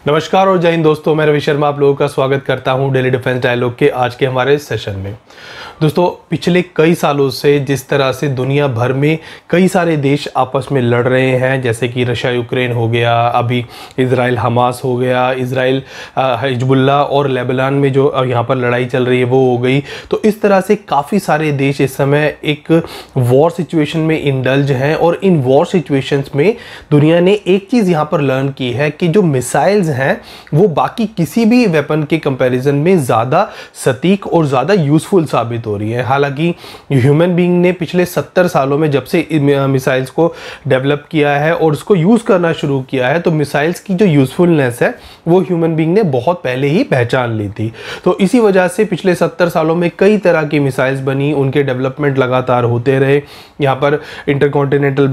नमस्कार और जय हिंद दोस्तों, मैं रवि शर्मा आप लोगों का स्वागत करता हूं डेली डिफेंस डायलॉग के आज के हमारे सेशन में। दोस्तों, पिछले कई सालों से जिस तरह से दुनिया भर में कई सारे देश आपस में लड़ रहे हैं, जैसे कि रशिया यूक्रेन हो गया, अभी इजराइल हमास हो गया, इजराइल हिजबुल्लाह और लेबनान में जो यहाँ पर लड़ाई चल रही है वो हो गई। तो इस तरह से काफ़ी सारे देश इस समय एक वॉर सिचुएशन में इंडल्ज हैं और इन वॉर सिचुएशंस में दुनिया ने एक चीज़ यहाँ पर लर्न की है कि जो मिसाइल्स हैं वो बाकी किसी भी वेपन के कंपैरिजन में ज़्यादा सटीक और ज़्यादा यूज़फुल साबित हो रही है। हालांकि ह्यूमन बीइंग ने पिछले 70 सालों में जब से मिसाइल्स को डेवलप किया है और उसको यूज़ करना शुरू किया है, तो मिसाइल्स की जो यूज़फुलनेस है वो ह्यूमन बीइंग ने बहुत पहले ही पहचान ली थी। तो इसी वजह से पिछले 70 सालों में कई तरह की मिसाइल्स बनी, उनके डेवलपमेंट लगातार होते रहे। यहाँ पर इंटरकॉन्टिनेंटल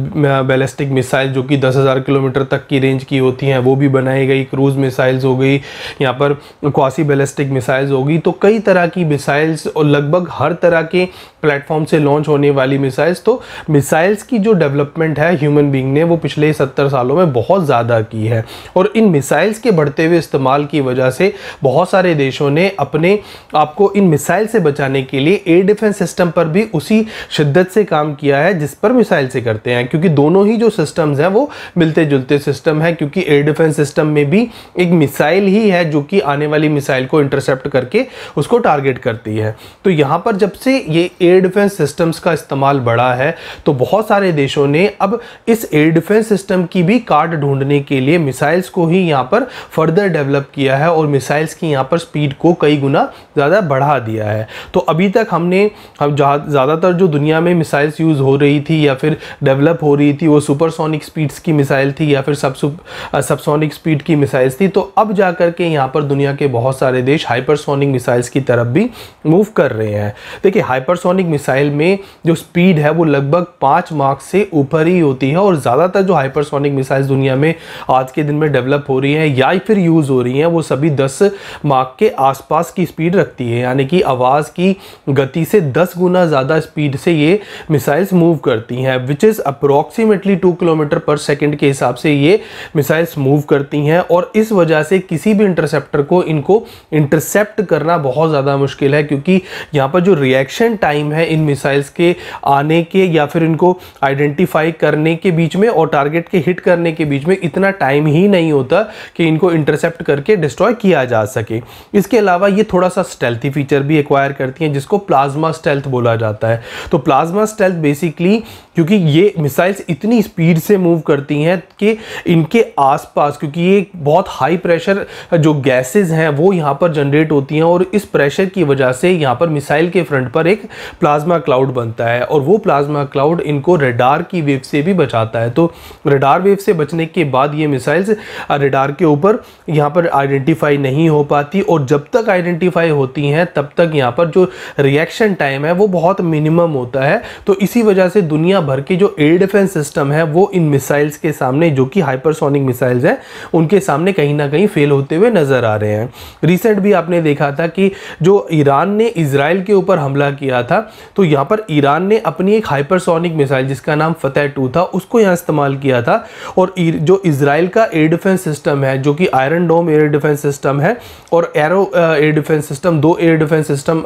बैलिस्टिक मिसाइल जो कि 10,000 किलोमीटर तक की रेंज की होती हैं वो भी बनाई गई, क्रूज मिसाइल्स हो गई, यहाँ पर क्वासी बैलिस्टिक मिसाइल्स होगी। तो कई तरह की मिसाइल्स और लगभग हर तरह के प्लेटफॉर्म से लॉन्च होने वाली मिसाइल्स। तो मिसाइल्स की जो डेवलपमेंट है ह्यूमन बीइंग ने वो पिछले 70 सालों में बहुत ज़्यादा की है और इन मिसाइल्स के बढ़ते हुए इस्तेमाल की वजह से बहुत सारे देशों ने अपने आप को इन मिसाइल से बचाने के लिए एयर डिफेंस सिस्टम पर भी उसी शिद्दत से काम किया है जिस पर मिसाइल से करते हैं, क्योंकि दोनों ही जो सिस्टम्स हैं वो मिलते जुलते सिस्टम है। क्योंकि एयर डिफेंस सिस्टम में भी एक मिसाइल ही है जो कि आने वाली मिसाइल को इंटरसेप्ट करके उसको टारगेट करती है। तो यहाँ पर जब से ये एयर डिफेंस सिस्टम्स का इस्तेमाल बढ़ा है तो बहुत सारे देशों ने अब इस एयर डिफेंस सिस्टम की भी काट ढूंढने के लिए मिसाइल्स को ही यहाँ पर फर्दर डेवलप किया है और मिसाइल्स की यहाँ पर स्पीड को कई गुना ज़्यादा बढ़ा दिया है। तो अभी तक हम ज़्यादातर जो दुनिया में मिसाइल्स यूज़ हो रही थी या फिर डेवलप हो रही थी वो सुपरसोनिक स्पीड्स की मिसाइल थी या फिर सबसोनिक स्पीड की मिसाइल्स थी। तो अब जाकर के यहाँ पर दुनिया के बहुत सारे देश हाइपरसोनिक मिसाइल्स की तरफ भी मूव कर रहे हैं। देखिए, हाइपरसोनिक मिसाइल में जो स्पीड है वो लगभग 5 मार्क से ऊपर ही होती है और ज़्यादातर जो हाइपरसोनिक मिसाइल्स दुनिया में आज के दिन में डेवलप हो रही हैं या फिर यूज़ हो रही हैं वो सभी 10 मार्क के आसपास की स्पीड रखती है, यानी कि आवाज़ की गति से 10 गुना ज़्यादा स्पीड से ये मिसाइल्स मूव करती हैं, विच इज़ अप्रोक्सीमेटली 2 किलोमीटर पर सेकेंड के हिसाब से ये मिसाइल्स मूव करती हैं। और इस वजह से किसी भी इंटरसेप्टर को इनको इंटरसेप्ट करना बहुत ज़्यादा मुश्किल है, क्योंकि यहाँ पर जो रिएक्शन टाइम है इन मिसाइल्स के आने के या फिर इनको आइडेंटिफाई करने के बीच में और टारगेट के हिट करने के बीच में इतना टाइम ही नहीं होता कि इनको इंटरसेप्ट करके डिस्ट्रॉय किया जा सके। इसके अलावा ये थोड़ा सा स्टेल्थी फीचर भी एक्वायर करती हैं जिसको प्लाज्मा स्टेल्थ बोला जाता है। तो प्लाज्मा स्टेल्थ बेसिकली क्योंकि ये मिसाइल्स इतनी स्पीड से मूव करती हैं कि इनके आसपास, क्योंकि ये बहुत हाई प्रेशर जो गैसेस हैं वो यहाँ पर जनरेट होती हैं और इस प्रेशर की वजह से यहाँ पर मिसाइल के फ्रंट पर एक प्लाज्मा क्लाउड बनता है और वो प्लाज्मा क्लाउड इनको रडार की वेव से भी बचाता है। तो रडार वेव से बचने के बाद ये मिसाइल्स रडार के ऊपर यहाँ पर आइडेंटिफाई नहीं हो पाती और जब तक आइडेंटिफाई होती हैं तब तक यहाँ पर जो रिएक्शन टाइम है वो बहुत मिनिमम होता है। तो इसी वजह से दुनिया भर के जो एयर डिफेंस सिस्टम है वो इन मिसाइल्स के सामने, जो कि हाइपरसोनिक मिसाइल्स हैं, उनके सामने कहीं ना कहीं फेल होते हुए नजर आ रहे हैं। रिसेंट भी आपने देखा था कि जो ईरान ने इजराइल के ऊपर हमला किया था तो यहाँ पर ईरान ने अपनी एक हाइपरसोनिक मिसाइल जिसका नाम फतेह 2 था उसको यहाँ इस्तेमाल किया था और जो इजराइल का एयर डिफेंस सिस्टम है जो कि आयरन डोम एयर डिफेंस सिस्टम है और arrow air defence system, 2 air defence system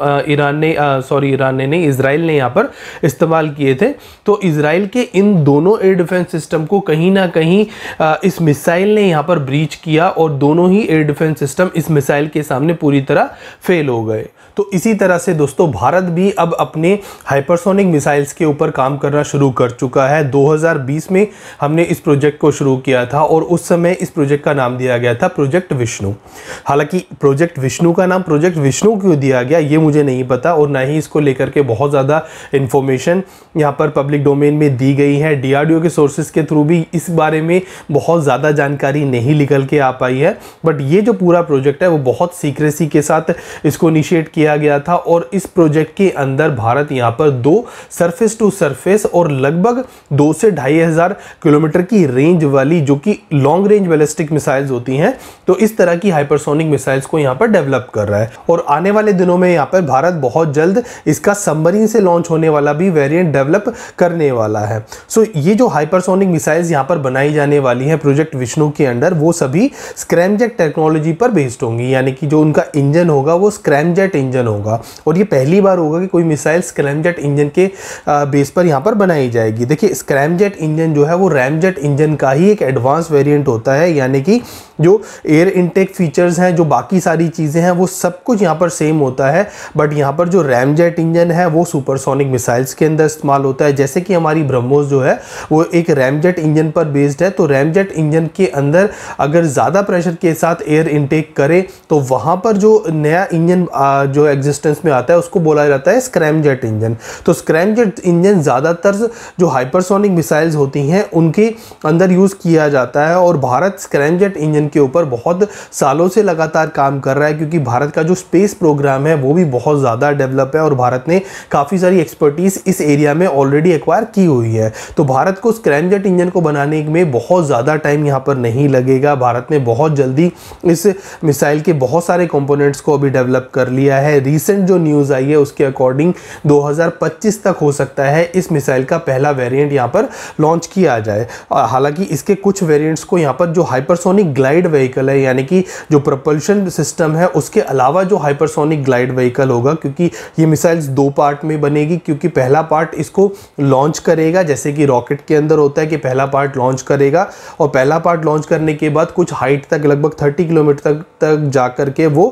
Israel ने यहाँ पर इस्तेमाल किए थे। तो इजराइल के इन दोनों एयर डिफेंस सिस्टम को कहीं ना कहीं इस मिसाइल ने यहाँ पर ब्रीच किया और दोनों ही एयर डिफेंस सिस्टम इस मिसाइल के सामने पूरी तरह फेल हो गए। तो इसी तरह से दोस्तों भारत भी अब अपने हाइपरसोनिक मिसाइल्स के ऊपर काम करना शुरू कर चुका है। 2020 में हमने इस प्रोजेक्ट को शुरू किया था और उस समय इस प्रोजेक्ट का नाम दिया गया था प्रोजेक्ट विष्णु। हालांकि प्रोजेक्ट विष्णु का नाम प्रोजेक्ट विष्णु क्यों दिया गया ये मुझे नहीं पता और ना ही इसको लेकर के बहुत ज़्यादा इन्फॉर्मेशन यहाँ पर पब्लिक डोमेन में दी गई है। DRDO के सोर्सेज के थ्रू भी इस बारे में बहुत ज़्यादा जानकारी नहीं निकल के आ पाई है। बट ये जो पूरा प्रोजेक्ट है वो बहुत सीक्रेसी के साथ इसको इनिशिएट किया किया गया था और इस प्रोजेक्ट के अंदर भारत यहाँ पर 2 सरफेस टू सरफेस और लगभग 2 से 2,500 किलोमीटर की रेंज वाली जो कि लॉन्ग रेंज बैलिस्टिक मिसाइल्स होती हैं, तो इस तरह की हाइपरसोनिक मिसाइल्स को यहाँ पर डेवलप कर रहा है। और आने वाले दिनों में यहाँ पर भारत बहुत जल्द इसका सबमरीन से लॉन्च होने वाला भी वेरिएंट डेवलप करने वाला है। सो ये जो हाइपरसोनिक मिसाइल्स यहाँ पर बनाई जाने वाली हैं प्रोजेक्ट विष्णु के अंडर, वो सभी स्क्रैमजेट टेक्नोलॉजी पर बेस्ड होंगी, यानी कि जो उनका इंजन होगा वो स्क्रैमजेट इंजन होगा। और ये पहली बार होगा कि कोई मिसाइल स्क्रैमजेट इंजन के बेस पर यहाँ पर बनाई जाएगी। देखिए, स्क्रैमजेट इंजन जो है वो रैमजेट इंजन का ही एक एडवांस वेरिएंट होता है, यानी कि जो एयर इनटेक फीचर्स हैं, जो बाकी सारी चीज़ें हैं, वो सब कुछ यहाँ पर सेम होता है। बट यहाँ पर जो रैमजेट इंजन है वो सुपरसोनिक मिसाइल्स के अंदर इस्तेमाल होता है। जैसे कि हमारी ब्रह्मोस जो है वो एक रैमजेट इंजन पर बेस्ड है, तो रैमजेट इंजन के अंदर अगर ज़्यादा प्रेशर के साथ एयर इनटेक करे तो वहाँ पर जो नया इंजन जो एग्जिस्टेंस में आता है उसको बोला जाता है स्क्रैमजेट इंजन। तो स्क्रैमजेट इंजन ज़्यादातर जो हाइपरसोनिक मिसाइल्स होती हैं उनके अंदर यूज़ किया जाता है। और भारत स्क्रैमजेट इंजन के ऊपर बहुत सालों से लगातार काम कर रहा है, क्योंकि भारत का जो स्पेस प्रोग्राम है वो भी बहुत ज़्यादा डेवलप है और भारत ने काफ़ी सारी एक्सपर्टीज इस एरिया में ऑलरेडी एक्वायर की हुई है। तो भारत को स्क्रैमजेट इंजन को बनाने में बहुत ज़्यादा टाइम यहाँ पर नहीं लगेगा। भारत ने बहुत जल्दी इस मिसाइल के बहुत सारे कंपोनेंट्स को अभी डेवलप कर लिया है। रिसेंट जो न्यूज़ आई है उसके अकॉर्डिंग 2025 तक हो सकता है इस मिसाइल का पहला वेरिएंट यहाँ पर लॉन्च किया जाए। हालांकि इसके कुछ वेरिएंट्स को यहाँ पर जो हाइपरसोनिक ग्लाइड व्हीकल है, यानी कि जो प्रपल्शन सिस्टम है उसके अलावा जो हाइपरसोनिक ग्लाइड व्हीकल होगा, क्योंकि ये मिसाइल्स 2 पार्ट में बनेगी। क्योंकि पहला पार्ट इसको लॉन्च करेगा, जैसे कि रॉकेट के अंदर होता है कि पहला पार्ट लॉन्च करेगा और पहला पार्ट लॉन्च करने के बाद कुछ हाइट तक लगभग 30 किलोमीटर तक जा करके वो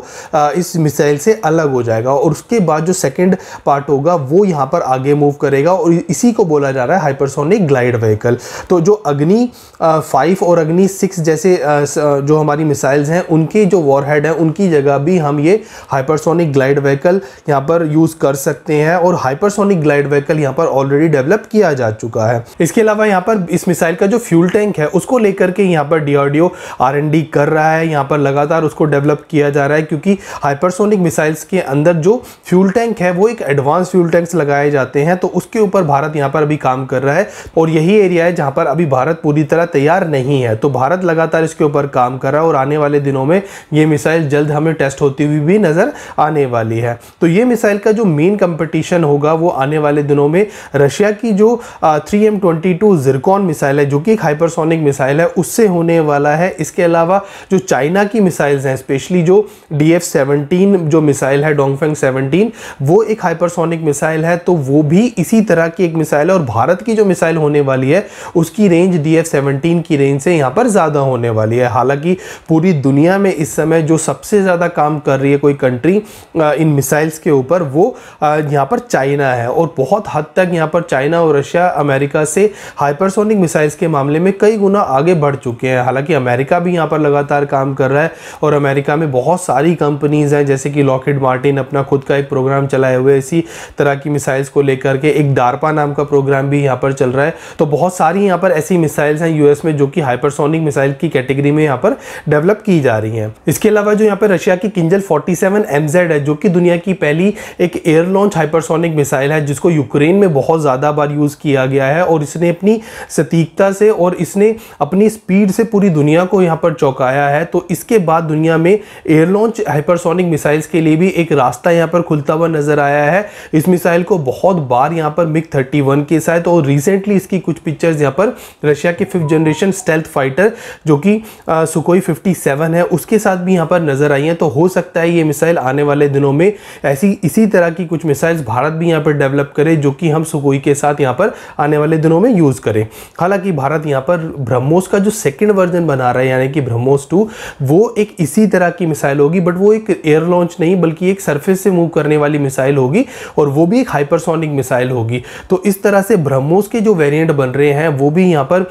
इस मिसाइल से अलग हो जाएगा। और उसके बाद जो सेकंड पार्ट होगा वो यहाँ पर आगे मूव करेगा और इसी को बोला जा रहा है हाइपरसोनिक ग्लाइड व्हीकल। तो जो अग्नि 5 और अग्नि 6 जैसे जो हमारी मिसाइल्स हैं उनके जो वॉरहेड हैं उनकी जगह भी हम ये हाइपरसोनिक ग्लाइड व्हीकल यहाँ पर यूज़ कर सकते हैं। और हाइपरसोनिक ग्लाइड व्हीकल यहाँ पर ऑलरेडी डेवलप किया जा चुका है। इसके अलावा यहाँ पर इस मिसाइल का जो फ्यूल टैंक है उसको लेकर के यहाँ पर DRDO R&D कर रहा है, यहाँ पर लगातार उसको डेवलप किया जा रहा है। क्योंकि हाइपरसोनिक मिसाइल्स के अंदर जो फ्यूल टैंक है वो एक एडवांस फ्यूल टैंक्स लगाए जाते हैं, तो उसके ऊपर भारत यहाँ पर अभी काम कर रहा है। और यही एरिया है जहाँ पर अभी भारत पूरी तरह तैयार नहीं है, तो भारत लगातार इसके ऊपर काम कर रहा है और आने वाले दिनों में ये मिसाइल जल्द हमें टेस्ट होती हुई भी नजर आने वाली है। तो ये मिसाइल का जो मेन कंपटीशन होगा वो आने वाले दिनों में रशिया की जो 3M22 ज़िरकॉन मिसाइल है, जो कि एक हाइपरसोनिक मिसाइल है, उससे होने वाला है। इसके अलावा जो चाइना की मिसाइल्स हैं, स्पेशली जो DF-17 जो मिसाइल है, डोंगफेंग 17, वो एक हाइपरसोनिक मिसाइल है, तो वो भी इसी तरह की एक मिसाइल है। और भारत की जो मिसाइल होने वाली है उसकी रेंज DF-17 की रेंज से यहाँ पर ज़्यादा होने वाली है। हालांकि पूरी दुनिया में इस समय जो सबसे ज़्यादा काम कर रही है कोई कंट्री इन मिसाइल्स के ऊपर, वो यहाँ पर चाइना है। और बहुत हद तक यहाँ पर चाइना और रशिया अमेरिका से हाइपरसोनिक मिसाइल्स के मामले में कई गुना आगे बढ़ चुके हैं। हालांकि अमेरिका भी यहाँ पर लगातार काम कर रहा है और अमेरिका में बहुत सारी कंपनीज हैं, जैसे कि लॉकहीड मार्टिन अपना खुद का एक प्रोग्राम चलाए हुए इसी तरह की मिसाइल्स को लेकर के। एक डार्पा नाम का प्रोग्राम भी यहाँ पर चल रहा है। तो बहुत सारी यहाँ पर ऐसी मिसाइल्स हैं यूएस में जो कि हाइपरसोनिक मिसाइल की कैटेगरी में यहाँ पर डेवलप की जा रही हैं। इसके अलावा जो यहाँ पर रशिया की किंजल 47 MZ है, जो कि दुनिया की पहली एक एयर लॉन्च हाइपरसोनिक मिसाइल है, जिसको यूक्रेन में बहुत ज़्यादा बार यूज़ किया गया है। और इसने अपनी सटीकता से और इसने अपनी स्पीड से पूरी दुनिया को यहाँ पर चौंकाया है। तो इसके बाद दुनिया में एयर लॉन्च हाइपरसोनिक मिसाइल्स के लिए भी एक रास्ता यहाँ पर खुलता हुआ नजर आया है। इस मिसाइल को बहुत बार यहाँ पर MiG-31 के साथ और रिसेंटली इसकी कुछ पिक्चर्स यहाँ पर रशिया के 5th जनरेशन स्टेल्थ फाइटर जो कि सुकोई 57 है उसके साथ भी यहाँ पर नजर आई है। तो हो सकता है ये मिसाइल आने वाले दिनों में इसी तरह की कुछ मिसाइल्स भारत भी यहाँ पर डेवलप करे, जो कि हम सुकोई के साथ यहाँ पर आने वाले दिनों में यूज करें। हालांकि भारत यहाँ पर ब्रह्मोस का जो सेकंड वर्जन बना रहा है, यानी कि ब्रह्मोस 2, वो एक इसी तरह की मिसाइल होगी, बट वो एक एयर लॉन्च नहीं बल्कि एक सरफेस से मूव करने वाली मिसाइल होगी और वो भी एक हाइपरसोनिक मिसाइल होगी। तो इस तरह से ब्रह्मोस के जो वेरिएंट बन रहे हैं वो भी यहाँ पर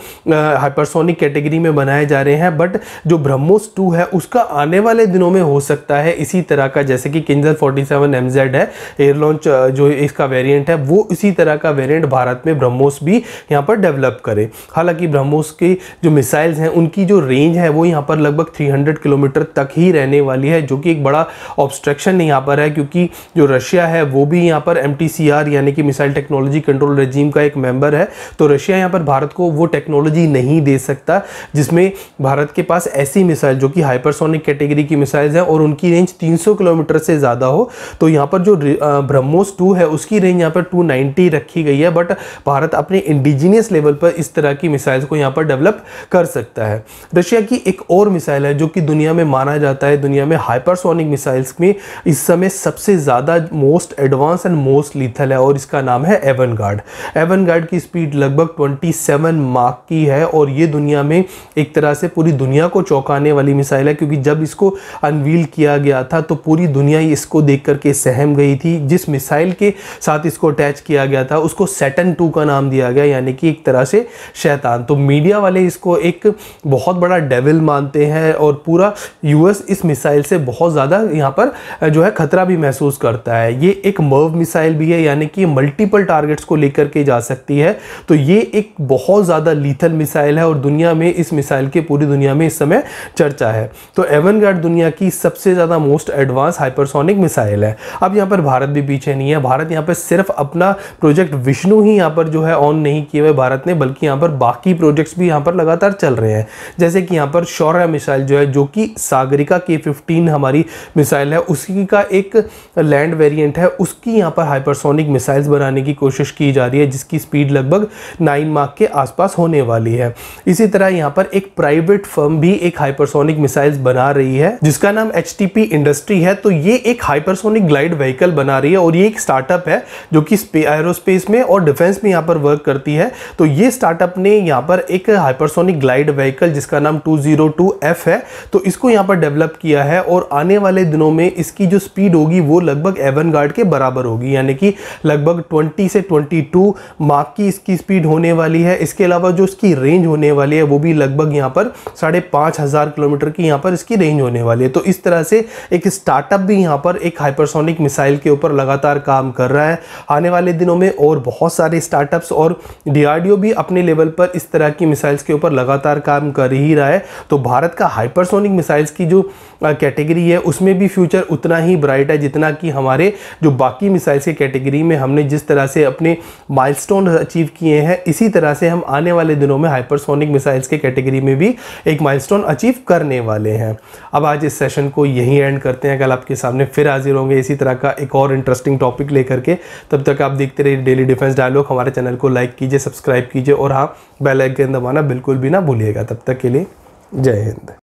हाइपरसोनिक कैटेगरी में बनाए जा रहे हैं। बट जो ब्रह्मोस 2 है उसका आने वाले दिनों में हो सकता है इसी तरह का, जैसे कि किंजल 47 MZ है एयर लॉन्च जो इसका वेरिएंट है, वो इसी तरह का वेरिएंट भारत में ब्रह्मोस भी यहाँ पर डेवलप करे। हालांकि ब्रह्मोस की जो मिसाइल्स हैं उनकी जो रेंज है वो यहाँ पर लगभग 300 किलोमीटर तक ही रहने वाली है, जो कि एक बड़ा ऑब्स्ट्रक्शन यहाँ पर है, क्योंकि जो रशिया है वो भी यहाँ पर MTCR यानी कि मिसाइल टेक्नोलॉजी कंट्रोल रेजिम का एक मेंबर है। तो रशिया यहाँ पर भारत को वो टेक्नोलॉजी नहीं दे सकता जिसमें भारत के पास ऐसी मिसाइल जो कि हाइपरसोनिक कैटेगरी की मिसाइल्स हैं और उनकी रेंज 300 किलोमीटर से ज़्यादा हो। तो यहाँ पर जो ब्रह्मोस 2 है उसकी रेंज यहाँ पर 290 रखी गई है, बट भारत अपने इंडिजीनियस लेवल पर इस तरह की मिसाइल्स को यहाँ पर डेवलप कर सकता है। रशिया की एक और मिसाइल है जो कि दुनिया में माना जाता है दुनिया में हाइपरसोनिक मिसाइल्स में इस समय सबसे ज़्यादा most advance and most lethal है, और इसका नाम है एवनगार्ड। एवनगार्ड की स्पीड लगभग 27 माक की है और ये दुनिया में एक तरह से पूरी दुनिया को चौंकाने वाली मिसाइल है, क्योंकि जब इसको अनवील किया गया था तो पूरी दुनिया ही इसको देख करके सहम गई थी। जिस मिसाइल के साथ इसको अटैच किया गया था उसको सैटर्न 2 का नाम दिया गया, यानी कि एक तरह से शैतान। तो मीडिया वाले इसको एक बहुत बड़ा डेविल मानते हैं और पूरा यूएस इस मिसाइल से बहुत ज़्यादा यहाँ पर जो है खतरा भी महसूस करता है। ये एक मर्व मिसाइल भी है, यानी कि मल्टीपल टारगेट्स को लेकर के जा सकती है। तो ये एक बहुत ज़्यादा लीथल मिसाइल है और दुनिया में इस मिसाइल के पूरी दुनिया में इस समय चर्चा है। तो एवनगार्ड दुनिया की सबसे ज़्यादा मोस्ट एडवांस हाइपरसोनिक मिसाइल है। अब यहाँ पर भारत भी पीछे नहीं है। भारत यहाँ पर सिर्फ अपना प्रोजेक्ट विष्णु ही यहाँ पर जो है ऑन नहीं किए हुए भारत ने, बल्कि यहाँ पर बाकी प्रोजेक्ट्स भी यहाँ पर लगातार चल रहे हैं। जैसे कि यहाँ पर शौर्य मिसाइल जो है, जो कि सागरिका K-15 हमारी मिसाइल है, उसी का एक लैंड वेरिएंट है, उसकी यहाँ पर हाइपरसोनिक मिसाइल्स बनाने की कोशिश की जा रही है, जिसकी स्पीड लगभग 9 माक के आसपास होने वाली है। इसी तरह यहाँ पर एक प्राइवेट फर्म भी एक हाइपरसोनिक मिसाइल्स बना रही है जिसका नाम HTP इंडस्ट्री है। तो ये एक हाइपरसोनिक ग्लाइड व्हीकल बना रही है और ये एक स्टार्टअप है जो कि एरोस्पेस में और डिफेंस में यहाँ पर वर्क करती है। तो ये स्टार्टअप ने यहाँ पर एक हाइपरसोनिक ग्लाइड व्हीकल जिसका नाम 202F है, तो इसको यहाँ पर डेवलप किया है और आने वाले दिनों में इसकी जो स्पीड होगी वो लगभग एवनगार्ड के बराबर होगी, यानी कि लगभग 20 से 22 माक की इसकी स्पीड होने वाली है। इसके अलावा जो इसकी रेंज होने वाली है वो भी लगभग यहाँ पर 5,500 किलोमीटर की यहाँ पर इसकी रेंज होने वाली है। तो इस तरह से एक स्टार्टअप भी यहाँ पर एक हाइपरसोनिक मिसाइल के ऊपर लगातार काम कर रहा है। आने वाले दिनों में और बहुत सारे स्टार्टअप्स और DRDO भी अपने लेवल पर इस तरह की मिसाइल्स के ऊपर लगातार काम कर ही रहा है। तो भारत का हाइपरसोनिक मिसाइल्स की जो कैटेगरी है उसमें भी फ्यूचर उतना ही ब्राइट है जितना कि हमारे जो बाकी मिसाइल्स की कैटेगरी में हमने जिस तरह से अपने माइलस्टोन अचीव किए हैं, इसी तरह से हम आने वाले दिनों में हाइपरसोनिक मिसाइल्स के कैटेगरी में भी एक माइलस्टोन अचीव करने वाले हैं। अब आज इस सेशन को यहीं एंड करते हैं। कल आपके सामने फिर हाजिर होंगे इसी तरह का एक और इंटरेस्टिंग टॉपिक लेकर के। तब तक आप देखते रहिए डेली डिफेंस डायलॉग। हमारे चैनल को लाइक कीजिए, सब्सक्राइब कीजिए और हाँ, बेल आइकन दबाना बिल्कुल भी ना भूलिएगा। तब तक के लिए जय हिंद।